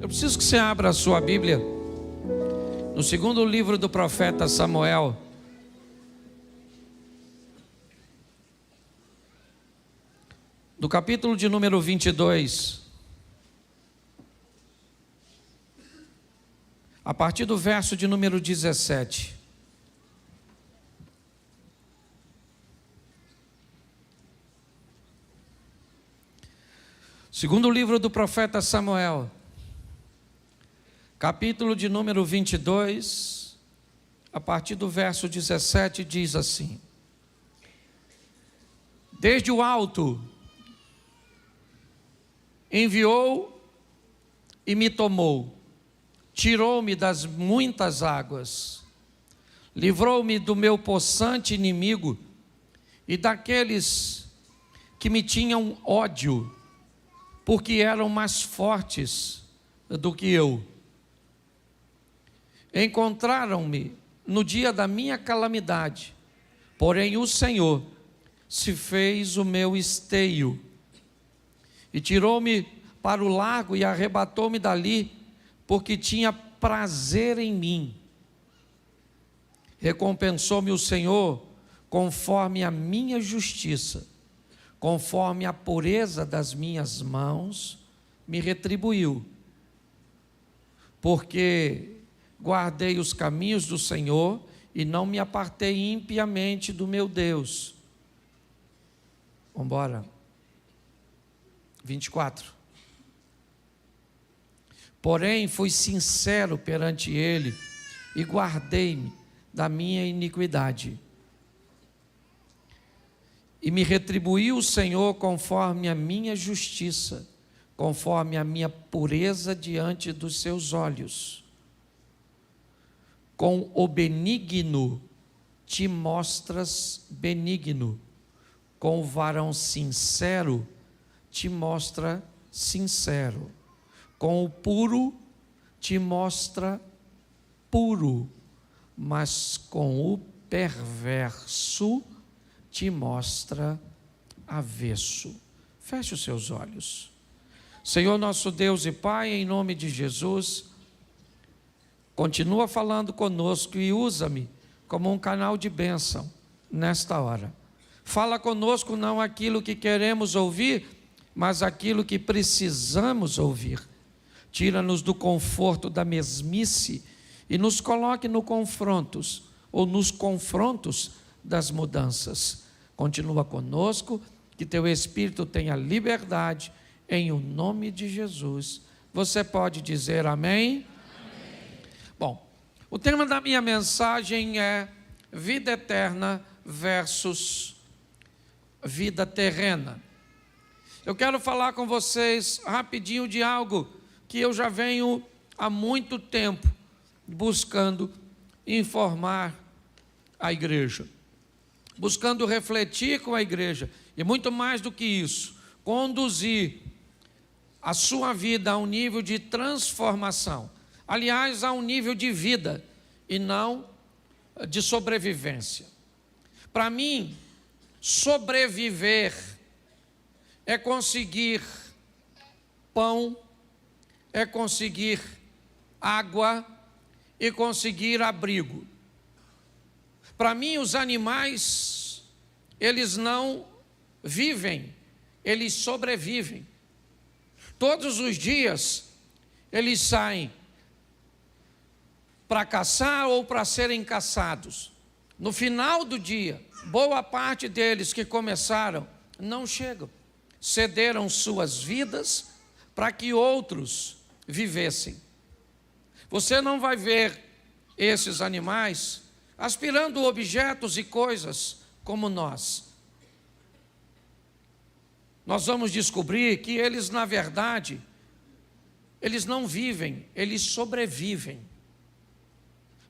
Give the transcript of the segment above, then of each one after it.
Eu preciso que você abra a sua Bíblia no segundo livro do profeta Samuel. Do capítulo de número 22. A partir do verso de número 17. Segundo livro do profeta Samuel, capítulo de número 22, a partir do verso 17, diz assim: Desde o alto enviou e me tomou, tirou-me das muitas águas, livrou-me do meu possante inimigo e daqueles que me tinham ódio, porque eram mais fortes do que eu. Encontraram-me no dia da minha calamidade, porém o Senhor se fez o meu esteio, e tirou-me para o lago e arrebatou-me dali, porque tinha prazer em mim. Recompensou-me o Senhor conforme a minha justiça, conforme a pureza das minhas mãos, me retribuiu. Porque guardei os caminhos do Senhor e não me apartei impiamente do meu Deus. Vamos embora. 24. Porém, fui sincero perante ele e guardei-me da minha iniquidade. E me retribuiu o Senhor conforme a minha justiça, conforme a minha pureza diante dos seus olhos. Com o benigno te mostras benigno, com o varão sincero te mostra sincero, com o puro te mostra puro, mas com o perverso te mostra avesso. Feche os seus olhos. Senhor nosso Deus e Pai, em nome de Jesus, continua falando conosco e usa-me como um canal de bênção nesta hora. Fala conosco não aquilo que queremos ouvir, mas aquilo que precisamos ouvir. Tira-nos do conforto da mesmice e nos coloque nos confrontos das mudanças. Continua conosco, que teu Espírito tenha liberdade, em o nome de Jesus. Você pode dizer amém? Amém. Bom, o tema da minha mensagem é vida eterna versus vida terrena. Eu quero falar com vocês rapidinho de algo que eu já venho há muito tempo buscando informar a igreja, buscando refletir com a igreja, e muito mais do que isso, conduzir a sua vida a um nível de transformação, aliás, a um nível de vida e não de sobrevivência. Para mim, sobreviver é conseguir pão, é conseguir água e conseguir abrigo. Para mim, os animais, eles não vivem, eles sobrevivem. Todos os dias, eles saem para caçar ou para serem caçados. No final do dia, boa parte deles que começaram não chegam. Cederam suas vidas para que outros vivessem. Você não vai ver esses animais aspirando objetos e coisas como nós. Nós vamos descobrir que eles, na verdade, eles não vivem, eles sobrevivem.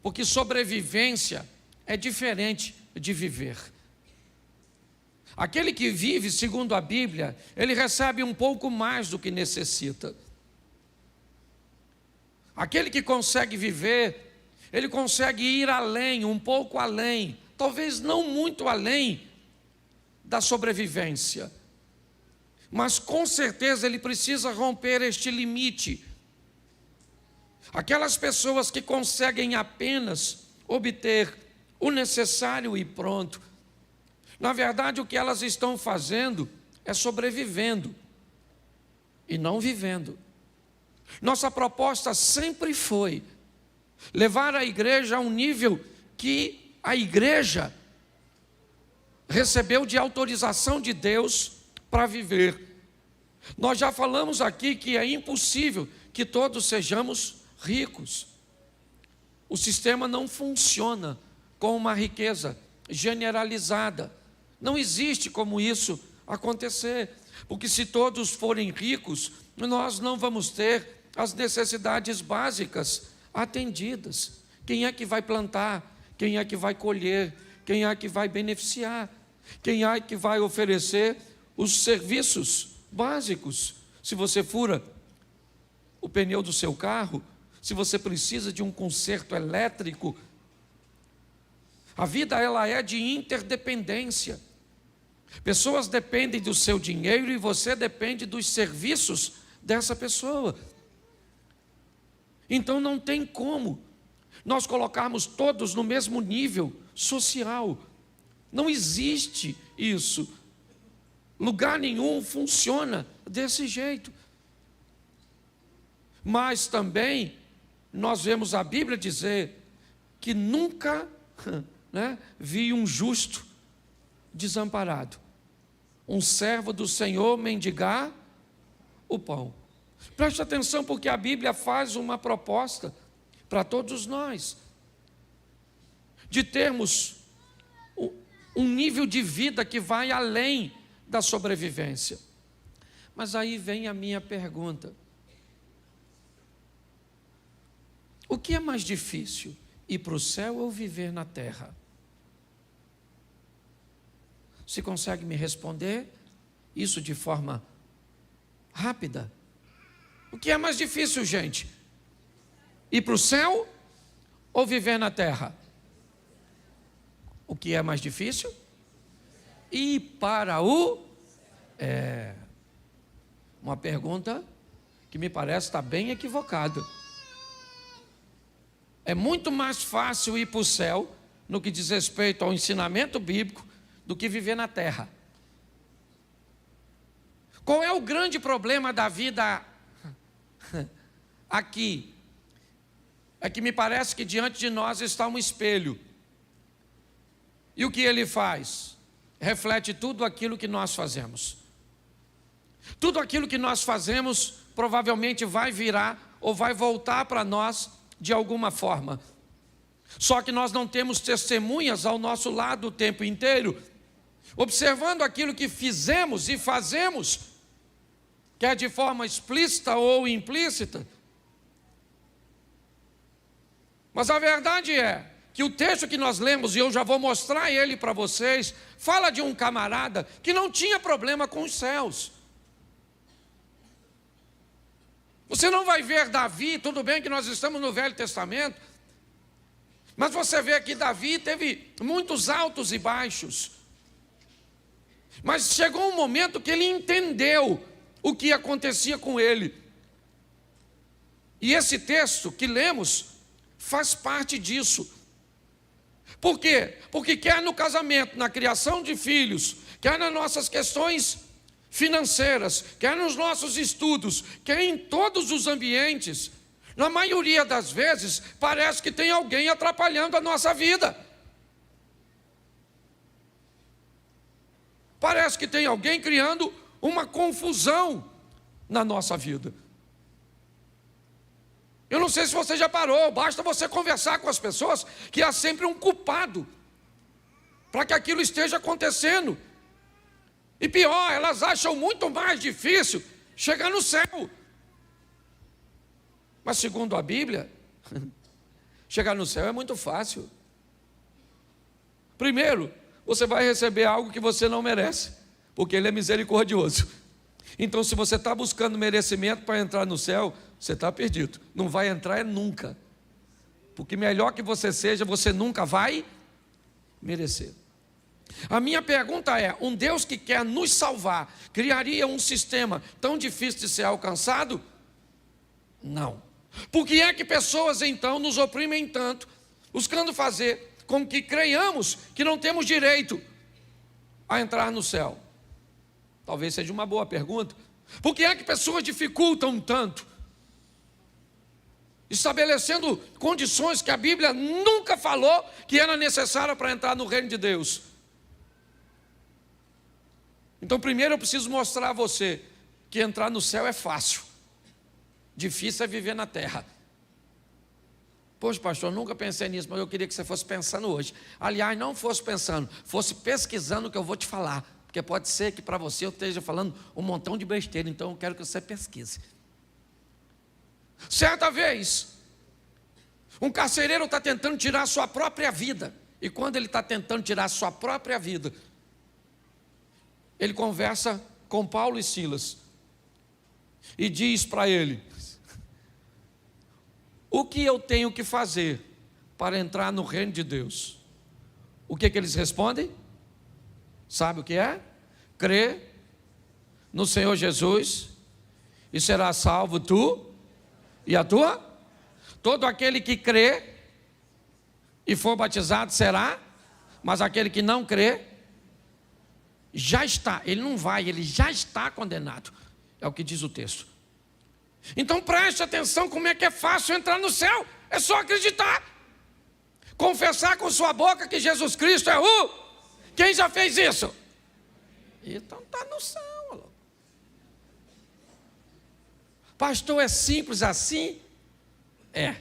Porque sobrevivência é diferente de viver. Aquele que vive, segundo a Bíblia, ele recebe um pouco mais do que necessita. Aquele que consegue viver, ele consegue ir além, um pouco além, talvez não muito além da sobrevivência. Mas com certeza ele precisa romper este limite Aquelas pessoas que conseguem apenas obter o necessário e pronto, na verdade o que elas estão fazendo é sobrevivendo e não vivendo. Nossa proposta sempre foi levar a igreja a um nível que a igreja recebeu de autorização de Deus para viver. Nós já falamos aqui que é impossível que todos sejamos ricos. O sistema não funciona com uma riqueza generalizada. Não existe como isso acontecer, porque se todos forem ricos, nós não vamos ter as necessidades básicas atendidas. Quem é que vai plantar? Quem é que vai colher? Quem é que vai beneficiar? Quem é que vai oferecer os serviços básicos? Se você fura o pneu do seu carro, se você precisa de um conserto elétrico, a vida ela é de interdependência. Pessoas dependem do seu dinheiro e você depende dos serviços dessa pessoa. Então não tem como nós colocarmos todos no mesmo nível social. Não existe isso. Lugar nenhum funciona desse jeito. Mas também nós vemos a Bíblia dizer que nunca vi um justo desamparado, um servo do Senhor mendigar o pão. Preste atenção, porque a Bíblia faz uma proposta para todos nós, de termos um nível de vida que vai além da sobrevivência. Mas aí vem a minha pergunta: o que é mais difícil, ir para o céu ou viver na terra? Você consegue me responder isso de forma rápida? O que é mais difícil, gente? Ir para o céu ou viver na terra? O que é mais difícil? Ir para o... uma pergunta que me parece estar bem equivocada. É muito mais fácil ir para o céu, no que diz respeito ao ensinamento bíblico, do que viver na terra. Qual é o grande problema da vida aqui? É que me parece que diante de nós está um espelho. E o que ele faz? Reflete tudo aquilo que nós fazemos. Tudo aquilo que nós fazemos provavelmente vai virar ou vai voltar para nós de alguma forma. Só que nós não temos testemunhas ao nosso lado o tempo inteiro, observando aquilo que fizemos e fazemos, quer de forma explícita ou implícita. Mas a verdade é que o texto que nós lemos, e eu já vou mostrar ele para vocês, fala de um camarada que não tinha problema com os céus. Você não vai ver Davi, tudo bem que nós estamos no Velho Testamento, mas você vê que Davi teve muitos altos e baixos. Mas chegou um momento que ele entendeu o que acontecia com ele. E esse texto que lemos faz parte disso. Por quê? Porque quer no casamento, na criação de filhos, quer nas nossas questões financeiras, quer nos nossos estudos, quer em todos os ambientes, na maioria das vezes, parece que tem alguém atrapalhando a nossa vida. Parece que tem alguém criando uma confusão na nossa vida. Eu não sei se você já parou, basta você conversar com as pessoas, que há sempre um culpado para que aquilo esteja acontecendo. E pior, elas acham muito mais difícil chegar no céu. Mas segundo a Bíblia, chegar no céu é muito fácil. Primeiro, você vai receber algo que você não merece, porque Ele é misericordioso. Então, se você está buscando merecimento para entrar no céu, você está perdido. Não vai entrar nunca. Porque melhor que você seja, você nunca vai merecer. A minha pergunta é: um Deus que quer nos salvar, criaria um sistema tão difícil de ser alcançado? Não. Por que é que pessoas então nos oprimem tanto, buscando fazer com que creiamos que não temos direito a entrar no céu? Talvez seja uma boa pergunta. Por que é que pessoas dificultam tanto, estabelecendo condições que a Bíblia nunca falou que era necessária para entrar no reino de Deus? Então, primeiro eu preciso mostrar a você que entrar no céu é fácil. Difícil é viver na terra. Poxa, pastor, nunca pensei nisso, mas eu queria que você fosse pensando hoje. Aliás, não fosse pensando, fosse pesquisando o que eu vou te falar. Porque pode ser que para você eu esteja falando um montão de besteira, então eu quero que você pesquise. Certa vez, um carcereiro está tentando tirar a sua própria vida. E quando ele está tentando tirar a sua própria vida, ele conversa com Paulo e Silas e diz para ele: o que eu tenho que fazer para entrar no reino de Deus? O que eles respondem? Sabe o que é? Crê no Senhor Jesus e será salvo tu e a tua. Todo aquele que crê e for batizado será, mas aquele que não crê já está, ele não vai, ele já está condenado. É o que diz o texto. Então preste atenção como é que é fácil entrar no céu. É só acreditar. Confessar com sua boca que Jesus Cristo é o... Quem já fez isso? Então está no céu. Pastor, é simples assim? É.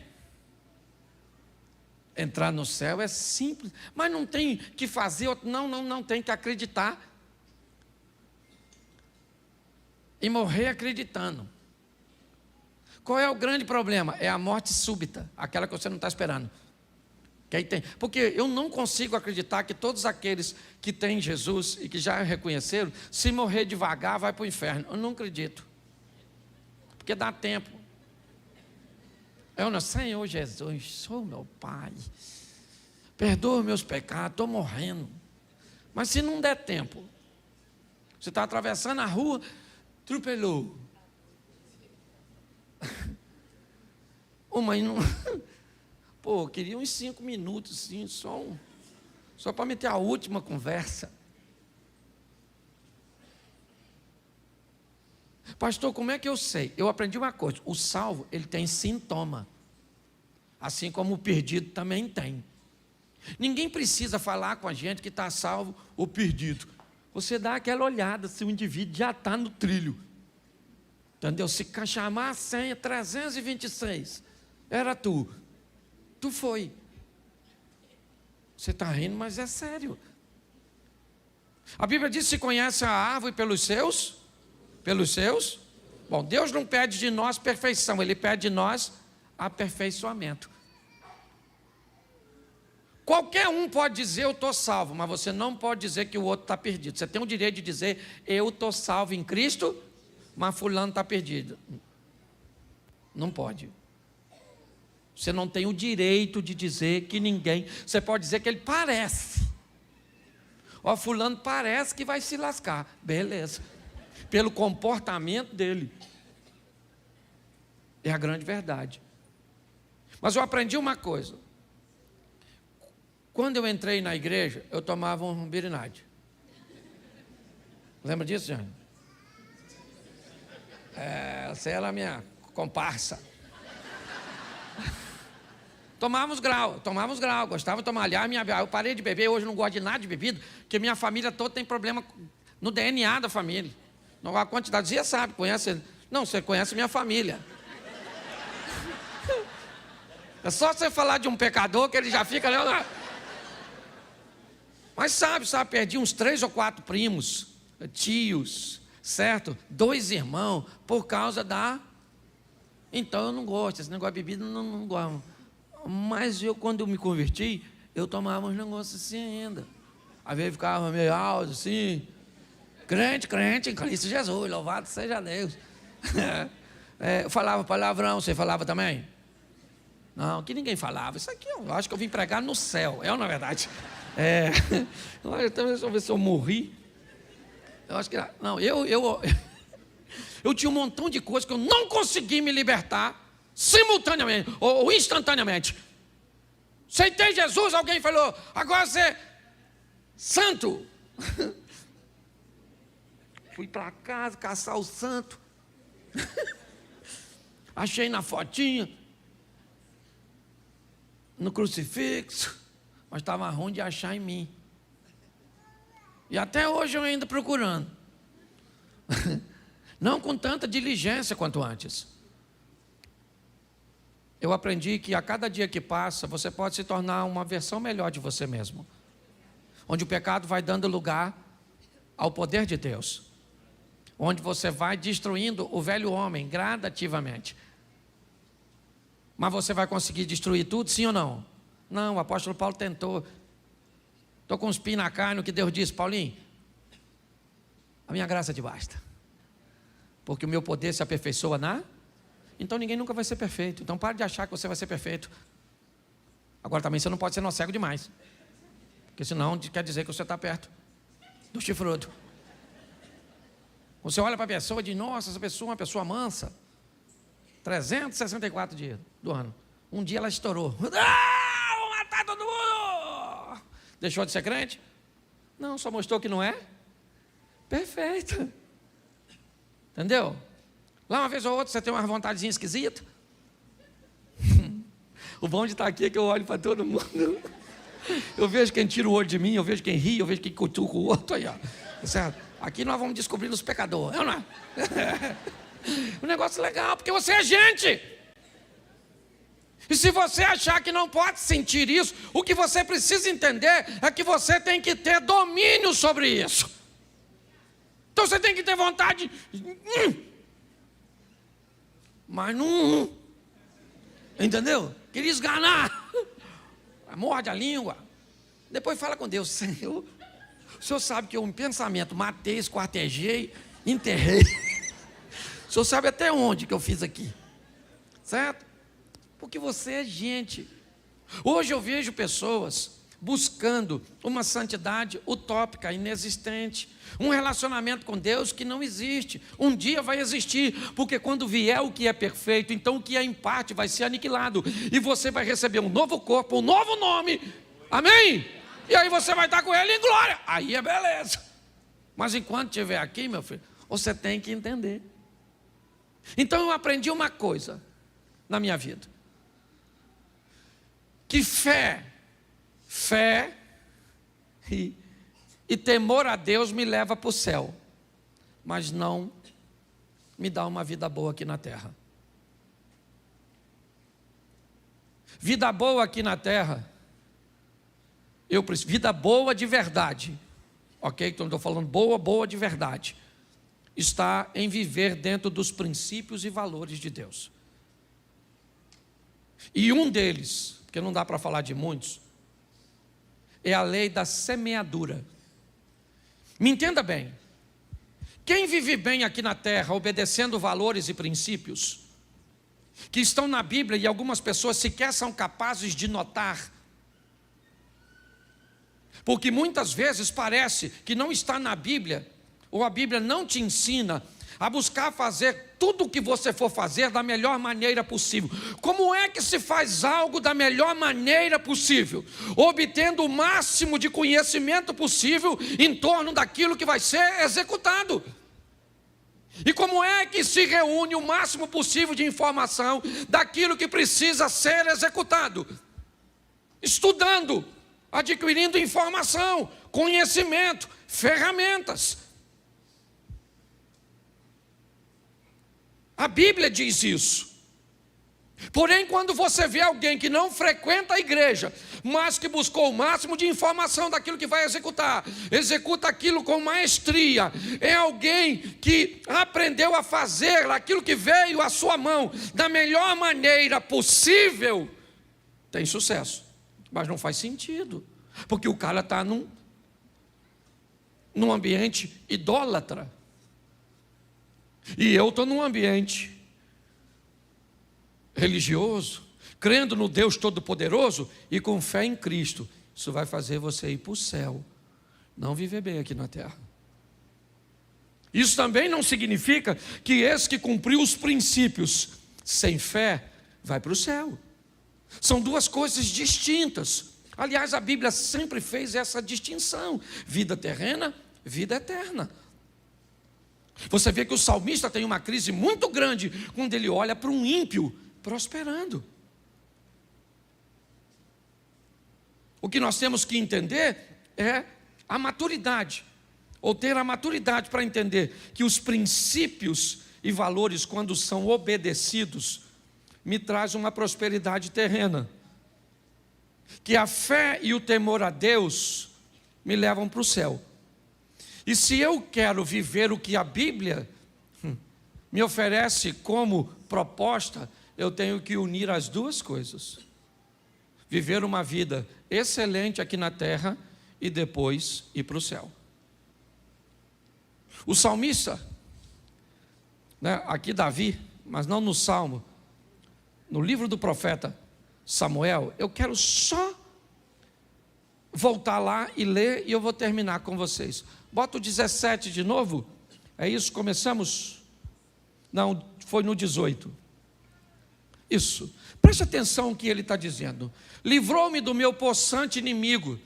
Entrar no céu é simples, mas não tem que fazer, não tem que acreditar. E morrer acreditando. Qual é o grande problema? É a morte súbita, aquela que você não está esperando. Que aí tem. Porque eu não consigo acreditar que todos aqueles que têm Jesus e que já reconheceram, se morrer devagar, vai para o inferno. Eu não acredito. Porque dá tempo. Eu não, Senhor Jesus, sou meu Pai. Perdoa meus pecados, estou morrendo. Mas se não der tempo, você está atravessando a rua, atropelou. Ô, mãe, não... Pô, eu queria uns 5 minutos, sim, só para meter a última conversa. Pastor, como é que eu sei? Eu aprendi uma coisa, o salvo, ele tem sintoma. Assim como o perdido também tem. Ninguém precisa falar com a gente que está salvo ou perdido. Você dá aquela olhada se o indivíduo já está no trilho. Entendeu? Se chamar a senha 326, era tu. Tu foi. Você está rindo, mas é sério. A Bíblia diz: se conhece a árvore pelos seus? Pelos seus? Bom, Deus não pede de nós perfeição, Ele pede de nós aperfeiçoamento. Qualquer um pode dizer eu estou salvo, mas você não pode dizer que o outro está perdido. Você tem o direito de dizer eu estou salvo em Cristo, mas fulano está perdido. Não pode. Você não tem o direito de dizer que ninguém... Você pode dizer que ele parece. Ó, fulano parece que vai se lascar. Beleza. Pelo comportamento dele. É a grande verdade. Mas eu aprendi uma coisa. Quando eu entrei na igreja, eu tomava um birinade. Lembra disso, Jane? Essa era a minha comparsa. Tomávamos grau, gostava de tomar. Aliás, eu parei de beber, hoje não gosto de nada de bebida, porque minha família toda tem problema no DNA da família. Não, a quantidade, você sabe, conhece? Não, você conhece minha família. É só você falar de um pecador que ele já fica... Mas sabe, perdi uns 3 ou 4 primos, tios, certo? 2 irmãos, por causa da... Então eu não gosto, esse negócio de bebida não gosto. Mas quando eu me converti, eu tomava uns negócios assim ainda. Às vezes ficava meio alto, assim. Crente em Cristo Jesus, louvado seja Deus. Eu falava palavrão, você falava também? Não, que ninguém falava. Isso aqui eu acho que eu vim pregar no céu, na verdade. Deixa eu ver se eu morri. Eu acho que... Não, eu tinha um montão de coisas que eu não consegui me libertar. simultaneamente ou instantaneamente. Aceitei Jesus, alguém falou, agora você é santo. Fui para casa caçar o santo. Achei na fotinha, no crucifixo, mas estava ruim de achar em mim. E até hoje eu ainda procurando. Não com tanta diligência quanto antes. Eu aprendi que a cada dia que passa, você pode se tornar uma versão melhor de você mesmo. Onde o pecado vai dando lugar ao poder de Deus. Onde você vai destruindo o velho homem gradativamente. Mas você vai conseguir destruir tudo, sim ou não? Não, o apóstolo Paulo tentou. Estou com uns pins na carne, o que Deus disse, Paulinho, a minha graça te basta. Porque o meu poder se aperfeiçoa na... Então ninguém nunca vai ser perfeito. Então pare de achar que você vai ser perfeito. Agora também você não pode ser nó cego demais. Porque senão quer dizer que você está perto do chifrudo. Você olha para a pessoa e diz, nossa, essa pessoa é uma pessoa mansa. 364 dias do ano. Um dia ela estourou. Ah, vou matar todo mundo! Deixou de ser crente? Não, só mostrou que não é perfeito. Entendeu? Lá uma vez ou outra você tem uma vontadezinha esquisita. O bom de estar aqui é que eu olho para todo mundo. Eu vejo quem tira o olho de mim, eu vejo quem ri, eu vejo quem cutuca o outro. Aí, ó. Certo? Aqui nós vamos descobrir os pecadores. Não é? Um negócio legal, porque você é gente. E se você achar que não pode sentir isso, o que você precisa entender é que você tem que ter domínio sobre isso. Então você tem que ter vontade. Mas não. Entendeu? Queria esganar. Morde a língua. Depois fala com Deus, Senhor. O Senhor sabe que eu, em pensamento, matei, esquartejei, enterrei. O Senhor sabe até onde que eu fiz aqui. Certo? Porque você é gente. Hoje eu vejo pessoas buscando uma santidade utópica, inexistente. Um relacionamento com Deus que não existe. Um dia vai existir, porque quando vier o que é perfeito, então o que é em parte vai ser aniquilado. E você vai receber um novo corpo, um novo nome. Amém? E aí você vai estar com ele em glória. Aí é beleza. Mas enquanto estiver aqui, meu filho, você tem que entender. Então eu aprendi uma coisa na minha vida. Que fé e temor a Deus me leva para o céu, mas não me dá uma vida boa aqui na terra. Vida boa aqui na terra, eu preciso, vida boa de verdade, ok? Então estou falando boa de verdade, está em viver dentro dos princípios e valores de Deus. E um deles, porque não dá para falar de muitos, é a lei da semeadura. Me entenda bem, quem vive bem aqui na terra, obedecendo valores e princípios, que estão na Bíblia e algumas pessoas sequer são capazes de notar, porque muitas vezes parece que não está na Bíblia, ou a Bíblia não te ensina a buscar fazer tudo o que você for fazer da melhor maneira possível. Como é que se faz algo da melhor maneira possível? Obtendo o máximo de conhecimento possível em torno daquilo que vai ser executado. E como é que se reúne o máximo possível de informação daquilo que precisa ser executado? Estudando, adquirindo informação, conhecimento, ferramentas. A Bíblia diz isso. Porém, quando você vê alguém que não frequenta a igreja, mas que buscou o máximo de informação daquilo que vai executar, executa aquilo com maestria, é alguém que aprendeu a fazer aquilo que veio à sua mão da melhor maneira possível, tem sucesso. Mas não faz sentido, porque o cara está num ambiente idólatra. E eu estou num ambiente religioso, crendo no Deus Todo-Poderoso e com fé em Cristo. Isso vai fazer você ir para o céu, não viver bem aqui na terra. Isso também não significa que esse que cumpriu os princípios sem fé vai para o céu. São duas coisas distintas. Aliás, a Bíblia sempre fez essa distinção: vida terrena, vida eterna. Você vê que o salmista tem uma crise muito grande quando ele olha para um ímpio prosperando. O que nós temos que entender é a maturidade, ou ter a maturidade para entender que os princípios e valores, quando são obedecidos, me traz uma prosperidade terrena. Que a fé e o temor a Deus me levam para o céu. E se eu quero viver o que a Bíblia me oferece como proposta, eu tenho que unir as duas coisas. Viver uma vida excelente aqui na terra e depois ir para o céu. O salmista, aqui Davi, mas não no Salmo, no livro do profeta Samuel, eu quero só voltar lá e ler, e eu vou terminar com vocês. Bota o 17 de novo. É isso, começamos? Não, foi no 18. Isso. Preste atenção no que ele está dizendo. Livrou-me do meu possante inimigo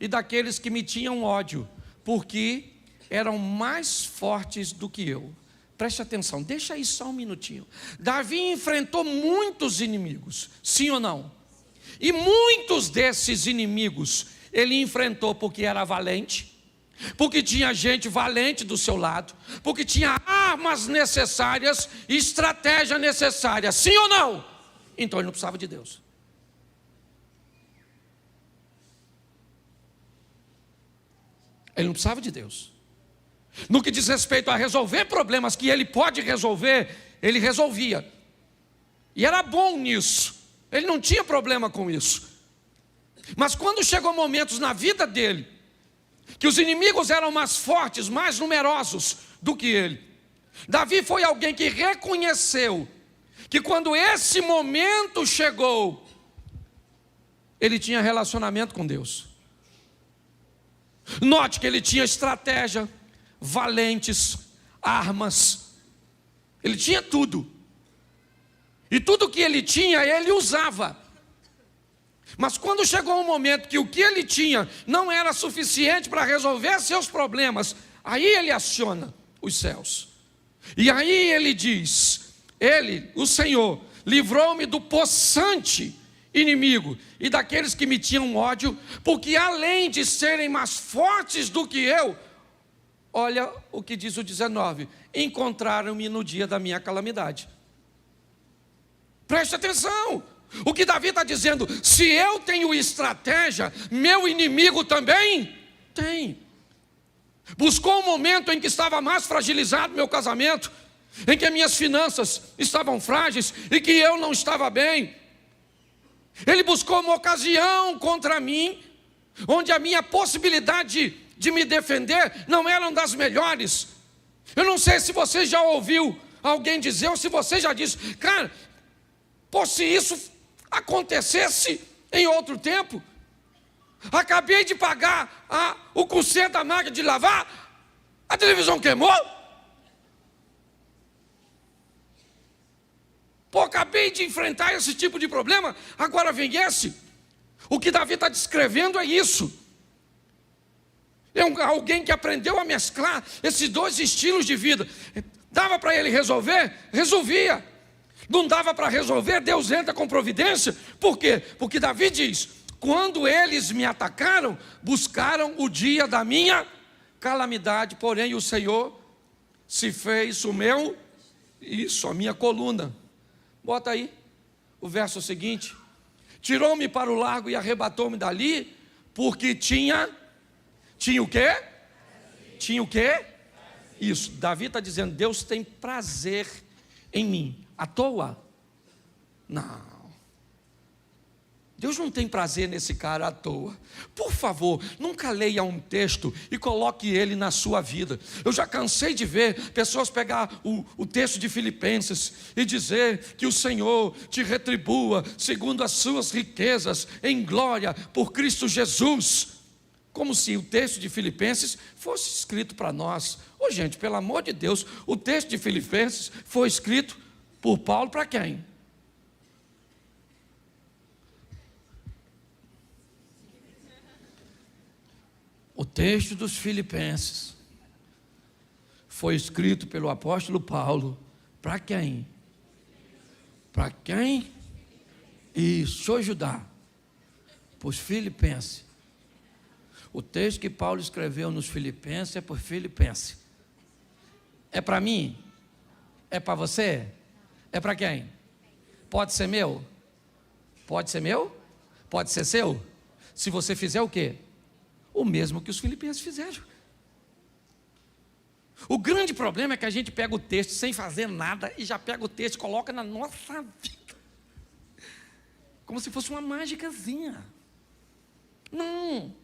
e daqueles que me tinham ódio, porque eram mais fortes do que eu. Preste atenção, deixa aí só um minutinho. Davi enfrentou muitos inimigos, sim ou não? E muitos desses inimigos ele enfrentou porque era valente, porque tinha gente valente do seu lado, porque tinha armas necessárias e estratégia necessária, sim ou não? Então ele não precisava de Deus. Ele não precisava de Deus. No que diz respeito a resolver problemas que ele pode resolver, ele resolvia. E era bom nisso. Ele não tinha problema com isso. Mas quando chegou momentos na vida dele, que os inimigos eram mais fortes, mais numerosos do que ele, Davi foi alguém que reconheceu que quando esse momento chegou, ele tinha relacionamento com Deus. Note que ele tinha estratégia, valentes, armas, ele tinha tudo. E tudo que ele tinha, ele usava. Mas quando chegou um momento que o que ele tinha não era suficiente para resolver seus problemas, aí ele aciona os céus. E aí ele diz, o Senhor, livrou-me do possante inimigo e daqueles que me tinham ódio, porque além de serem mais fortes do que eu, olha o que diz o 19, encontraram-me no dia da minha calamidade. Preste atenção, o que Davi está dizendo: se eu tenho estratégia, meu inimigo também tem. Buscou um momento em que estava mais fragilizado meu casamento, em que minhas finanças estavam frágeis e que eu não estava bem. Ele buscou uma ocasião contra mim, onde a minha possibilidade de me defender não eram das melhores. Eu não sei se você já ouviu alguém dizer, ou se você já disse, cara, pô, se isso acontecesse em outro tempo, acabei de pagar o conserto da máquina de lavar, a televisão queimou. Pô, acabei de enfrentar esse tipo de problema, agora vem esse. O que Davi está descrevendo é isso. É alguém que aprendeu a mesclar esses dois estilos de vida. Dava para ele resolver? Resolvia. Não dava para resolver? Deus entra com providência. Por quê? Porque Davi diz, quando eles me atacaram, buscaram o dia da minha calamidade, porém o Senhor se fez a minha coluna. Bota aí o verso seguinte. Tirou-me para o largo e arrebatou-me dali, porque tinha o quê? Tinha o quê? Isso, Davi está dizendo, Deus tem prazer em mim. À toa? Não. Deus não tem prazer nesse cara à toa. Por favor, nunca leia um texto e coloque ele na sua vida. Eu já cansei de ver pessoas pegar o texto de Filipenses e dizer que o Senhor te retribua segundo as suas riquezas em glória por Cristo Jesus. Como se o texto de Filipenses fosse escrito para nós. Ô gente, pelo amor de Deus, o texto de Filipenses foi escrito por Paulo para quem? texto dos Filipenses foi escrito pelo apóstolo Paulo para quem? Para quem? Isso, deixa eu ajudar. Para os Filipenses. O texto que Paulo escreveu nos Filipenses é para os Filipenses. É para mim? É para você? É para quem? Pode ser meu? Pode ser meu? Pode ser seu? Se você fizer o quê? O mesmo que os Filipenses fizeram. O grande problema é que a gente pega o texto sem fazer nada e já pega o texto e coloca na nossa vida. Como se fosse uma mágicazinha. Não.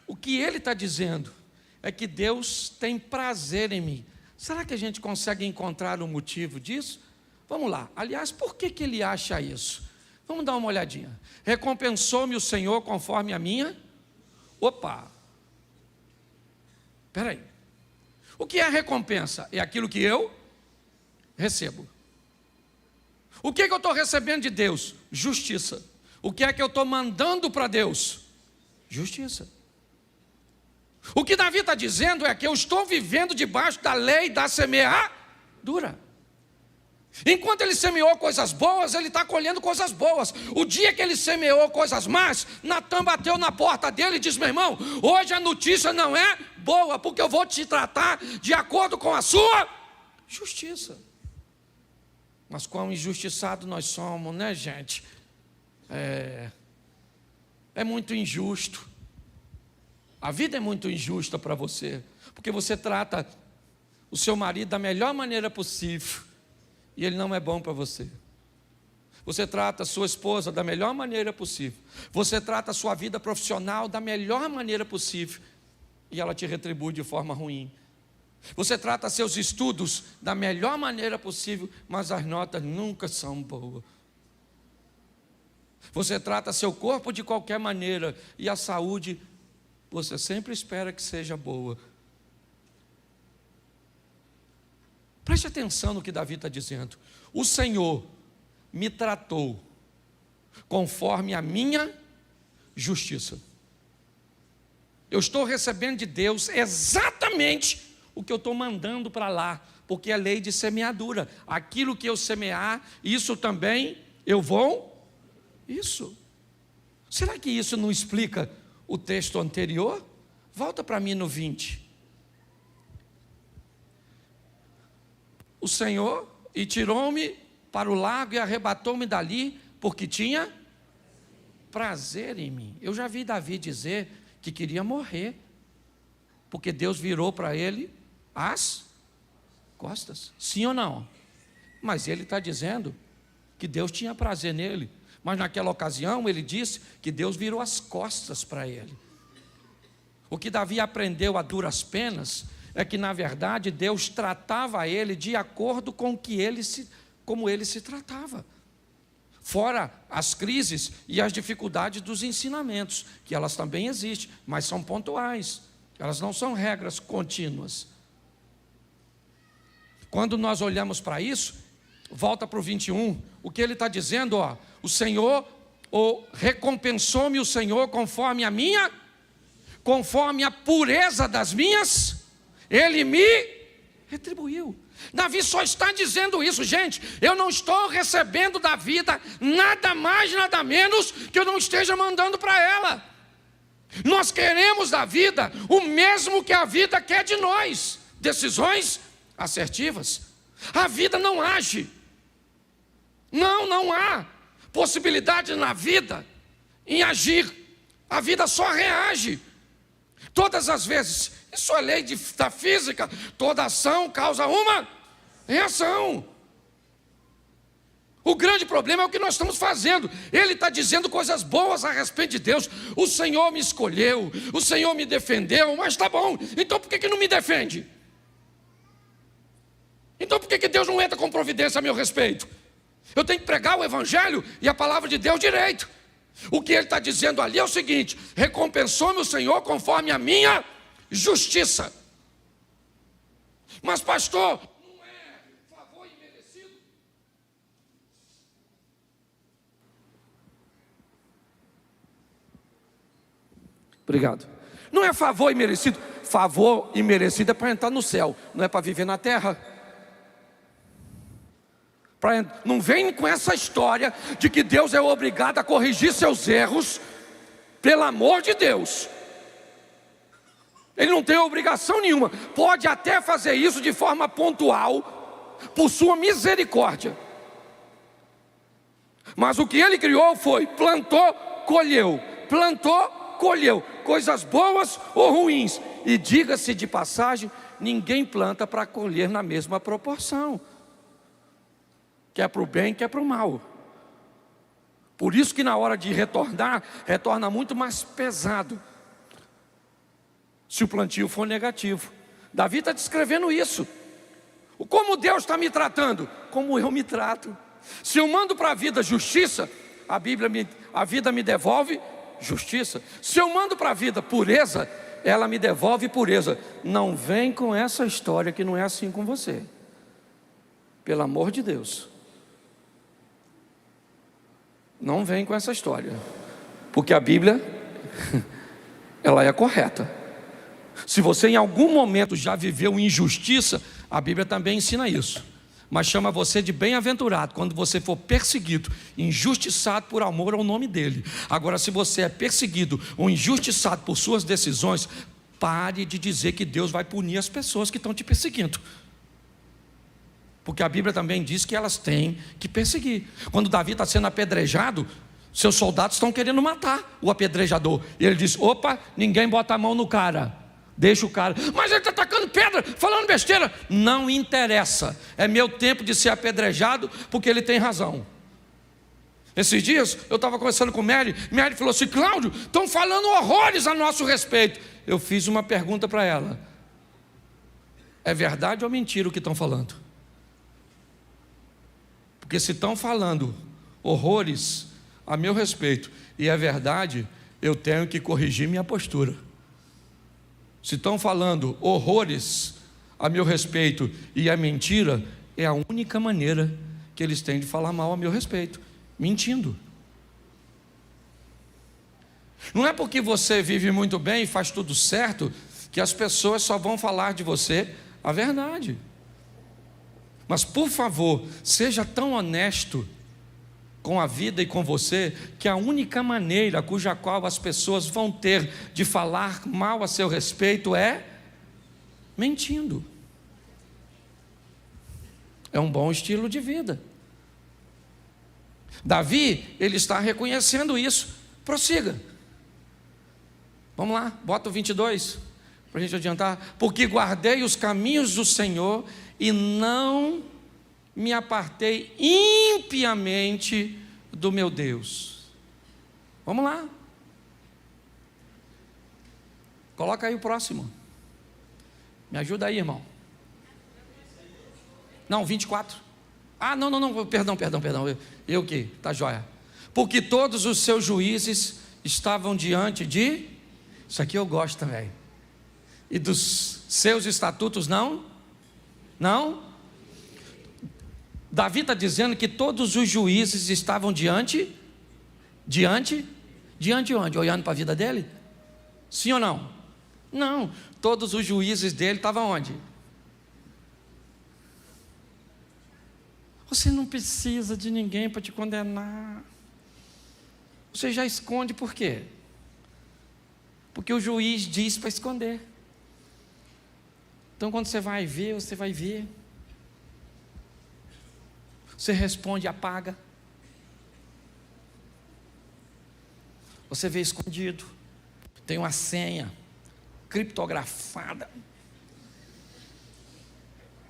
O que ele está dizendo é que Deus tem prazer em mim. Será que a gente consegue encontrar o motivo disso? Vamos lá. Aliás, por que ele acha isso? Vamos dar uma olhadinha. Recompensou-me o Senhor conforme a minha... Opa! Espera aí. O que é recompensa? É aquilo que eu recebo. O que eu estou recebendo de Deus? Justiça. O que é que eu estou mandando para Deus? Justiça. O que Davi está dizendo é que eu estou vivendo debaixo da lei da semeadura. Enquanto ele semeou coisas boas, ele está colhendo coisas boas. O dia que ele semeou coisas más, Natan bateu na porta dele e disse: meu irmão, hoje a notícia não é boa, porque eu vou te tratar de acordo com a sua justiça. Mas quão injustiçado nós somos, né, gente? É muito injusto. A vida é muito injusta para você, porque você trata o seu marido da melhor maneira possível e ele não é bom para você. Você trata a sua esposa da melhor maneira possível. Você trata a sua vida profissional da melhor maneira possível e ela te retribui de forma ruim. Você trata seus estudos da melhor maneira possível, mas as notas nunca são boas. Você trata seu corpo de qualquer maneira e a saúde você sempre espera que seja boa. Preste atenção no que Davi está dizendo. O Senhor me tratou conforme a minha justiça. Eu estou recebendo de Deus exatamente o que eu estou mandando para lá, porque é lei de semeadura. Aquilo que eu semear, isso também eu vou. Isso. Será que isso não explica o texto anterior? Volta para mim no 20. O Senhor e tirou-me para o lago e arrebatou-me dali, porque tinha prazer em mim. Eu já vi Davi dizer que queria morrer, porque Deus virou para ele as costas. Sim ou não? Mas ele está dizendo que Deus tinha prazer nele. Mas naquela ocasião ele disse que Deus virou as costas para ele. O que Davi aprendeu a duras penas é que na verdade Deus tratava ele de acordo com como ele se tratava. Fora as crises e as dificuldades dos ensinamentos, que elas também existem, mas são pontuais. Elas não são regras contínuas. Quando nós olhamos para isso, volta para o 21, o que ele está dizendo, o Senhor, recompensou-me o Senhor conforme a pureza das minhas, Ele me retribuiu. Davi só está dizendo isso, gente. Eu não estou recebendo da vida nada mais, nada menos que eu não esteja mandando para ela. Nós queremos da vida o mesmo que a vida quer de nós. Decisões assertivas. A vida não age. Não há possibilidade na vida em agir. A vida só reage. Todas as vezes, isso é lei da física, toda ação causa uma reação. O grande problema é o que nós estamos fazendo. Ele está dizendo coisas boas a respeito de Deus. O Senhor me escolheu, o Senhor me defendeu, mas está bom, então por que não me defende? Então por que Deus não entra com providência a meu respeito? Eu tenho que pregar o Evangelho e a palavra de Deus direito. O que ele está dizendo ali é o seguinte: recompensou-me o Senhor conforme a minha justiça. Mas pastor, não é favor imerecido? Obrigado. Não é favor imerecido. Favor imerecido é para entrar no céu, não é para viver na terra. Não vem com essa história de que Deus é obrigado a corrigir seus erros. Pelo amor de Deus, Ele não tem obrigação nenhuma. Pode até fazer isso de forma pontual, por sua misericórdia. Mas o que Ele criou foi: plantou, colheu. Plantou, colheu. Coisas boas ou ruins. E diga-se de passagem, ninguém planta para colher na mesma proporção. Quer para o bem, quer para o mal. Por isso que na hora de retornar, retorna muito mais pesado, se o plantio for negativo. Davi está descrevendo isso. Como Deus está me tratando? Como eu me trato. Se eu mando para a vida justiça, a vida me devolve justiça. Se eu mando para a vida pureza, ela me devolve pureza. Não vem com essa história que não é assim com você. Pelo amor de Deus. Não vem com essa história. Porque a Bíblia, ela é correta. Se você em algum momento já viveu injustiça, a Bíblia também ensina isso. Mas chama você de bem-aventurado quando você for perseguido, injustiçado por amor ao nome dele. Agora, se você é perseguido ou injustiçado por suas decisões, pare de dizer que Deus vai punir as pessoas que estão te perseguindo. Porque a Bíblia também diz que elas têm que perseguir. Quando Davi está sendo apedrejado, seus soldados estão querendo matar o apedrejador. E ele diz: opa, ninguém bota a mão no cara. Deixa o cara. Mas ele está atacando pedra, falando besteira. Não interessa. É meu tempo de ser apedrejado, porque ele tem razão. Esses dias eu estava conversando com Mary falou assim: Cláudio, estão falando horrores a nosso respeito. Eu fiz uma pergunta para ela: é verdade ou mentira o que estão falando? Porque se estão falando horrores a meu respeito e é verdade, eu tenho que corrigir minha postura. Se estão falando horrores a meu respeito e é mentira, é a única maneira que eles têm de falar mal a meu respeito, mentindo. Não é porque você vive muito bem e faz tudo certo que as pessoas só vão falar de você a verdade. Mas por favor, seja tão honesto com a vida e com você, que a única maneira cuja qual as pessoas vão ter de falar mal a seu respeito é mentindo. É um bom estilo de vida. Davi, ele está reconhecendo isso. Prossiga. Vamos lá, bota o 22 para a gente adiantar. Porque guardei os caminhos do Senhor e não me apartei impiamente do meu Deus. Vamos lá. Coloca aí o próximo. Me ajuda aí, irmão. Não, 24. Ah, não, perdão. Eu que? Tá joia. Porque todos os seus juízes estavam diante de... Isso aqui eu gosto também. E dos seus estatutos não? Não? Davi está dizendo que todos os juízes estavam diante onde? Olhando para a vida dele? Sim ou não? Não, todos os juízes dele estavam onde? Você não precisa de ninguém para te condenar. Você já esconde por quê? Porque o juiz diz para esconder. Então quando você vai ver, você vai ver. Você responde e apaga. Você vê escondido. Tem uma senha criptografada.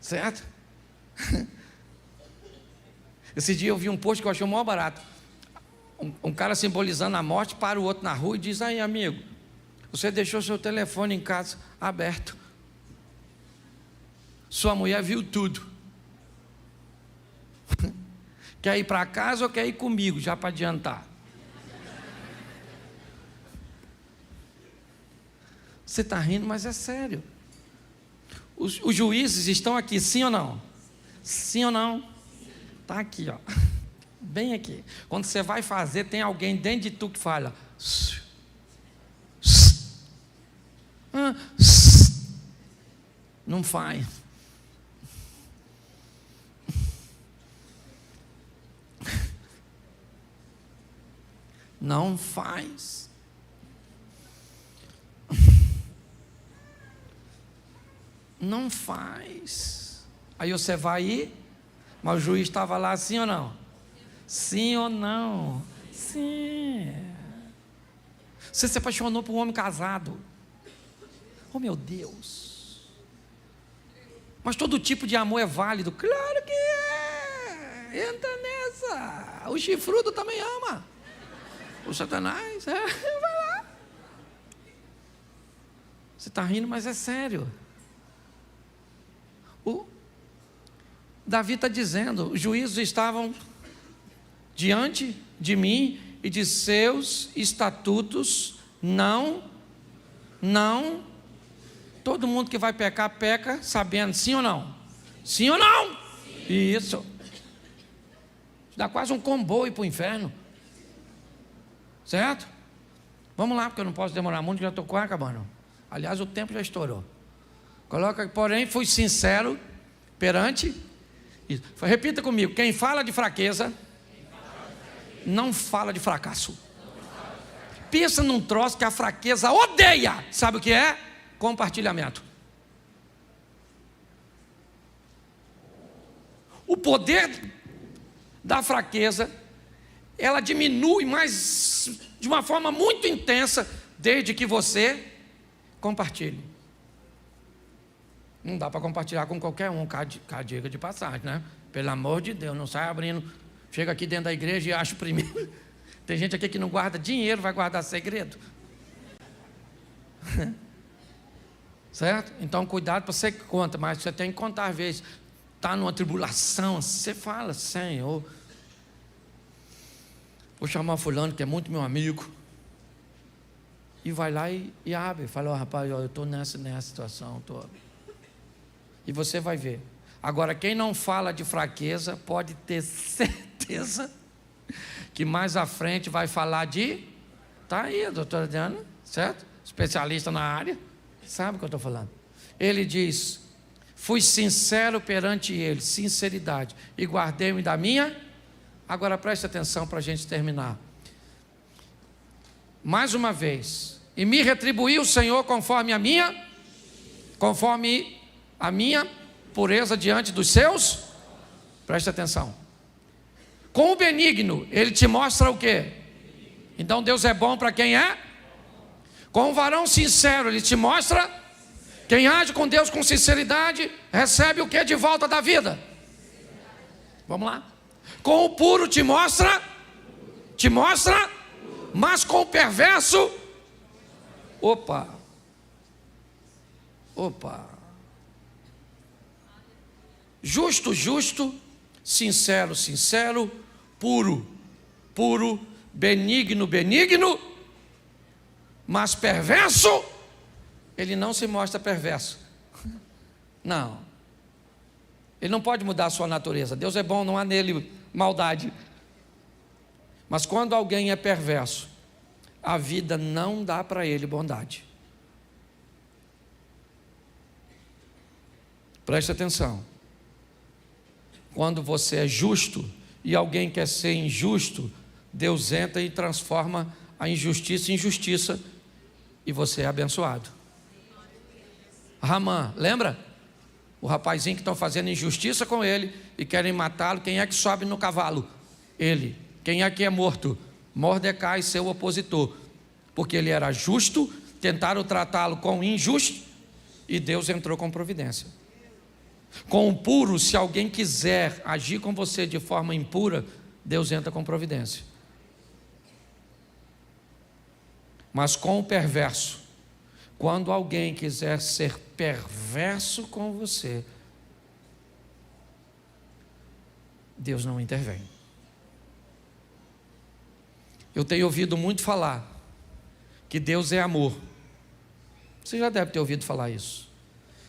Certo? Esse dia eu vi um post que eu achei o maior barato. Um cara simbolizando a morte para o outro na rua e diz: aí, amigo, você deixou seu telefone em casa aberto. Sua mulher viu tudo. Quer ir para casa ou quer ir comigo, já para adiantar? Você está rindo, mas é sério. Os juízes estão aqui, sim ou não? Sim ou não? Está aqui, ó. Bem aqui. Quando você vai fazer, tem alguém dentro de tu que fala. Não faz. Não faz. Não faz. Aí você vai ir, mas o juiz estava lá, sim ou não? Sim ou não? Sim. Você se apaixonou por um homem casado. Oh, meu Deus. Mas todo tipo de amor é válido. Claro que é. Entra nessa. O chifrudo também ama. O Satanás, vai lá. Você está rindo, mas é sério. Davi está dizendo, os juízes estavam diante de mim e de seus estatutos não, todo mundo que vai pecar, peca sabendo, sim ou não? Sim ou não? Sim. Isso. Dá quase um comboio para o inferno. Certo? Vamos lá, porque eu não posso demorar muito, já estou quase acabando. Aliás, o tempo já estourou. Coloca, porém, fui sincero perante. Isso. Repita comigo: quem fala de fraqueza, não fala de fracasso. Pensa num troço que a fraqueza odeia. Sabe o que é? Compartilhamento. O poder da fraqueza, ela diminui, mas de uma forma muito intensa, desde que você compartilhe. Não dá para compartilhar com qualquer um, diga de passagem, né? Pelo amor de Deus, não sai abrindo. Chega aqui dentro da igreja e acha o primeiro. Tem gente aqui que não guarda dinheiro, vai guardar segredo. Certo? Então cuidado para você que conta, mas você tem que contar às vezes. Está numa tribulação, você fala, Senhor, vou chamar fulano que é muito meu amigo. E vai lá e abre. Fala, rapaz, eu estou nessa situação. E você vai ver. Agora, quem não fala de fraqueza, pode ter certeza que mais à frente vai falar de... Está aí a doutora Diana, certo? Especialista na área. Sabe o que eu estou falando? Ele diz, fui sincero perante ele, sinceridade, e guardei-me da minha... Agora preste atenção para a gente terminar. Mais uma vez. E me retribuiu o Senhor conforme a minha pureza diante dos seus. Preste atenção. Com o benigno, ele te mostra o quê? Então Deus é bom para quem é? Com o varão sincero, ele te mostra. Quem age com Deus com sinceridade, recebe o que de volta da vida? Vamos lá. Com o puro te mostra, mas com o perverso, opa, justo, sincero, puro, benigno, mas perverso, ele não se mostra perverso, não, ele não pode mudar a sua natureza. Deus é bom, não há nele maldade. Mas quando alguém é perverso, a vida não dá para ele bondade. Preste atenção. Quando você é justo e alguém quer ser injusto, Deus entra e transforma a injustiça em justiça e você é abençoado. Ramã, lembra? O rapazinho que estão fazendo injustiça com ele e querem matá-lo. Quem é que sobe no cavalo? Ele. Quem é que é morto? Mordecai, seu opositor. Porque ele era justo, tentaram tratá-lo com injusto e Deus entrou com providência. Com o puro, se alguém quiser agir com você de forma impura, Deus entra com providência. Mas com o perverso, quando alguém quiser ser perverso com você, Deus não intervém. Eu tenho ouvido muito falar que Deus é amor. Você já deve ter ouvido falar isso.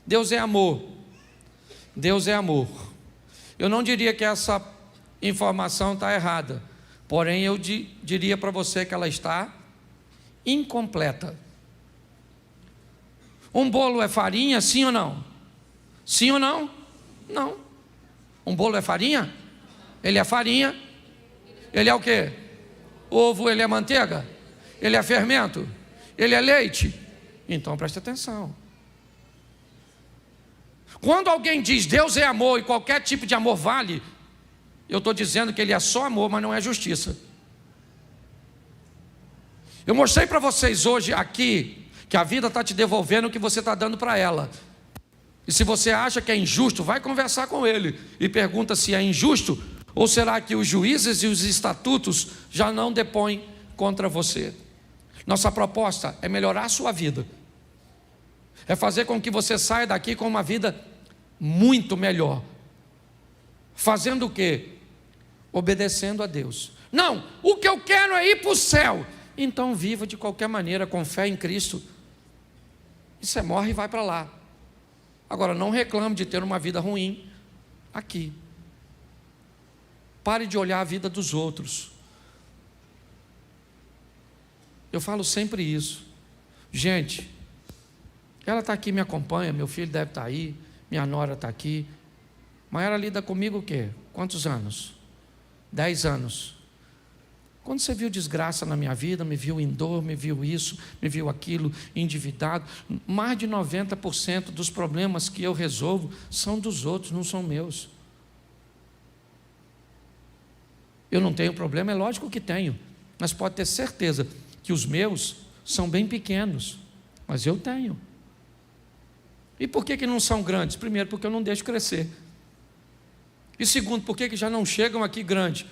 Deus é amor. Deus é amor. Eu não diria que essa informação está errada, porém eu diria para você que ela está incompleta. Um bolo é farinha, sim ou não? Sim ou não? Não. Um bolo é farinha? Ele é farinha. Ele é o quê? Ovo, ele é manteiga? Ele é fermento? Ele é leite? Então preste atenção. Quando alguém diz Deus é amor e qualquer tipo de amor vale, eu estou dizendo que Ele é só amor, mas não é justiça. Eu mostrei para vocês hoje aqui que a vida está te devolvendo o que você está dando para ela. E se você acha que é injusto, vai conversar com Ele e pergunta se é injusto ou será que os juízes e os estatutos já não depõem contra você. Nossa proposta é melhorar a sua vida, é fazer com que você saia daqui com uma vida muito melhor. Fazendo o quê? Obedecendo a Deus. Não, o que eu quero é ir para o céu. Então viva de qualquer maneira, com fé em Cristo. E você morre e vai para lá. Agora, não reclame de ter uma vida ruim aqui. Pare de olhar a vida dos outros. Eu falo sempre isso. Gente, ela está aqui, me acompanha, meu filho deve estar aí, minha nora está aqui. Mas ela lida comigo o quê? Quantos anos? 10 anos. Quando você viu desgraça na minha vida, me viu em dor, me viu isso, me viu aquilo, endividado, mais de 90% dos problemas que eu resolvo são dos outros, não são meus. Eu não tenho problema, é lógico que tenho, mas pode ter certeza que os meus são bem pequenos, mas eu tenho. E por que não são grandes? Primeiro, porque eu não deixo crescer. E segundo, por que já não chegam aqui grandes?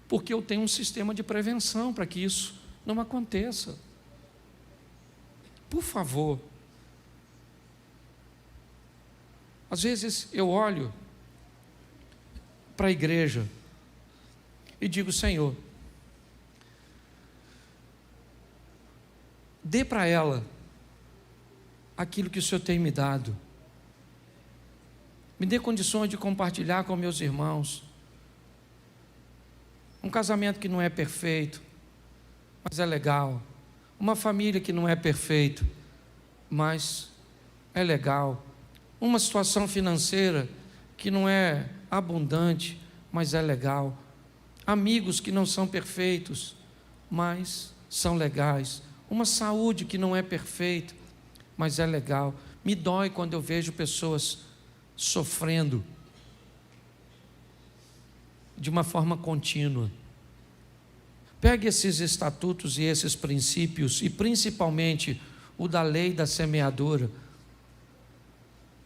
Porque eu tenho um sistema de prevenção para que isso não aconteça. Por favor. Às vezes eu olho para a igreja e digo: Senhor, dê para ela aquilo que o Senhor tem me dado. Me dê condições de compartilhar com meus irmãos. Um casamento que não é perfeito, mas é legal. Uma família que não é perfeita, mas é legal. Uma situação financeira que não é abundante, mas é legal. Amigos que não são perfeitos, mas são legais. Uma saúde que não é perfeita, mas é legal. Me dói quando eu vejo pessoas sofrendo de uma forma contínua. Pegue esses estatutos e esses princípios, e principalmente o da lei da semeadura,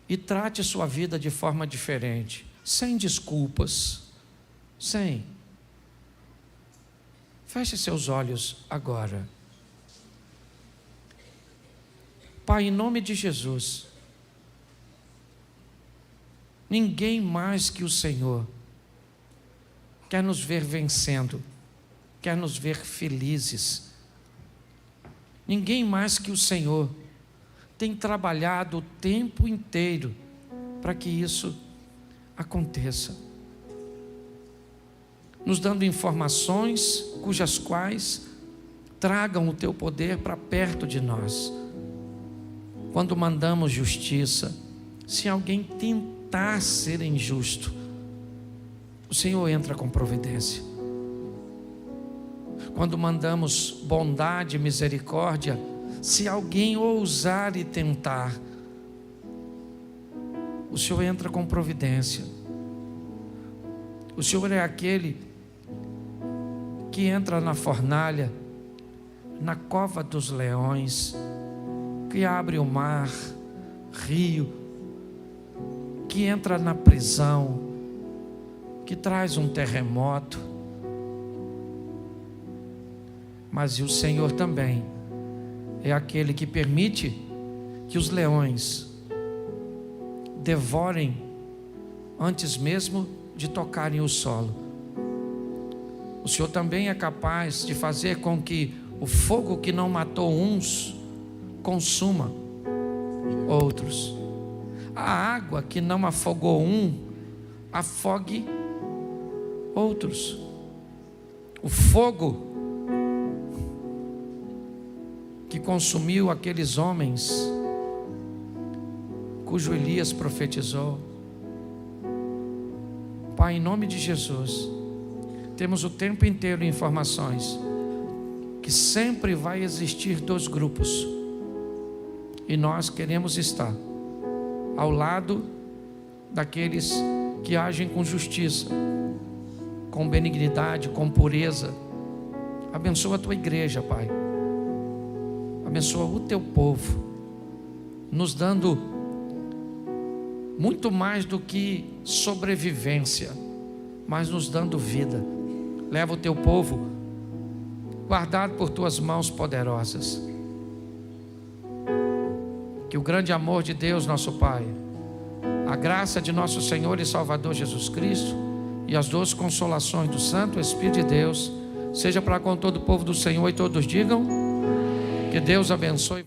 e trate sua vida de forma diferente, sem desculpas, sem. Feche seus olhos agora. Pai, em nome de Jesus, ninguém mais que o Senhor quer nos ver vencendo, quer nos ver felizes. Ninguém mais que o Senhor tem trabalhado o tempo inteiro para que isso aconteça, nos dando informações cujas quais tragam o teu poder para perto de nós. Quando mandamos justiça, se alguém tentar ser injusto, o Senhor entra com providência. Quando mandamos bondade e misericórdia, se alguém ousar e tentar, o Senhor entra com providência. O Senhor é aquele que entra na fornalha, na cova dos leões, que abre o mar, rio, que entra na prisão, que traz um terremoto. Mas o Senhor também é aquele que permite que os leões devorem antes mesmo de tocarem o solo. O Senhor também é capaz de fazer com que o fogo que não matou uns consuma outros. A água que não afogou um afogue outros. O fogo que consumiu aqueles homens cujo Elias profetizou. Pai, em nome de Jesus, temos o tempo inteiro informações que sempre vai existir dois grupos, e nós queremos estar ao lado daqueles que agem com justiça, com benignidade, com pureza. Abençoa a tua igreja, Pai. Abençoa o teu povo, nos dando muito mais do que sobrevivência, mas nos dando vida. Leva o teu povo guardado por tuas mãos poderosas. Que o grande amor de Deus, nosso Pai, a graça de nosso Senhor e Salvador Jesus Cristo e as doces consolações do Santo Espírito de Deus seja para com todo o povo do Senhor, e todos digam: que Deus abençoe.